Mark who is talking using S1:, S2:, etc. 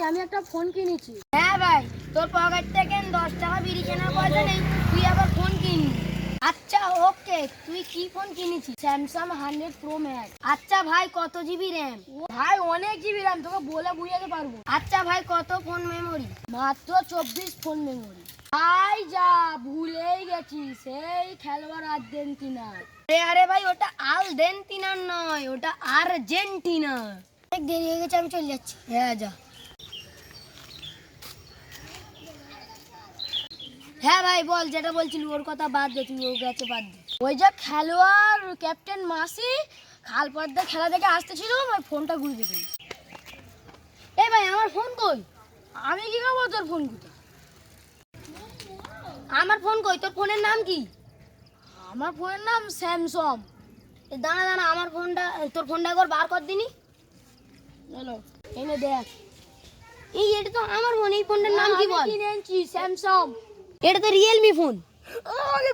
S1: আমি একটা ফোন কিনেছি।
S2: হ্যাঁ ভাই, তোর পকেট থেকে 10 টাকা বিড়ি কেনার পয়সা নেই, তুই আবার ফোন কিনবি? আচ্ছা ওকে, তুই কি ফোন কিনেছিস?
S1: Samsung 100 pro max.
S2: আচ্ছা ভাই, কত জিবি র্যাম?
S1: ভাই অনেক জিবি র্যাম, তোকে বলে বুঝাতে পারবো।
S2: আচ্ছা ভাই, কত ফোন মেমোরি?
S1: মাত্র 24 ফোন মেমোরি। ভাই যা ভুলেই গেছি, সেই খেলোয়াড় আর্জেন্টিনা।
S2: আরে আরে ভাই, ওটা আর্জেন্টিনা নয়, ওটা আর্জেন্টিনা।
S1: অনেক দেরি হয়ে গেছে, আমি চলে যাচ্ছি।
S2: হ্যাঁ যা। হ্যাঁ ভাই বল, যেটা বলছিলি ওর কথা বাদ দে, তুই ও গেছে বাদ দে।
S1: ওই যে খেলোয়াড় ক্যাপ্টেন মাসি খাল পর্দা খেলা দেখে আসতেছিল, আমার ফোনটা ঘুরে দিতে।
S2: এই ভাই, আমার ফোন কই?
S1: আমি কি খাবো তোর ফোন কোথায়?
S2: আমার ফোন কই? তোর ফোনের নাম কি?
S1: আমার ফোনের নাম স্যামসং।
S2: দাঁড়া দাঁড়া, আমার ফোনটা, তোর ফোনটা একবার বার কর দিনি।
S1: চলো এনে দেখ।
S2: এটা তো আমার ফোন, এই ফোনটার নাম কি বল?
S1: কিনেছি স্যামসং।
S2: এটা তো রিয়েলমি ফোন।
S1: আমাকে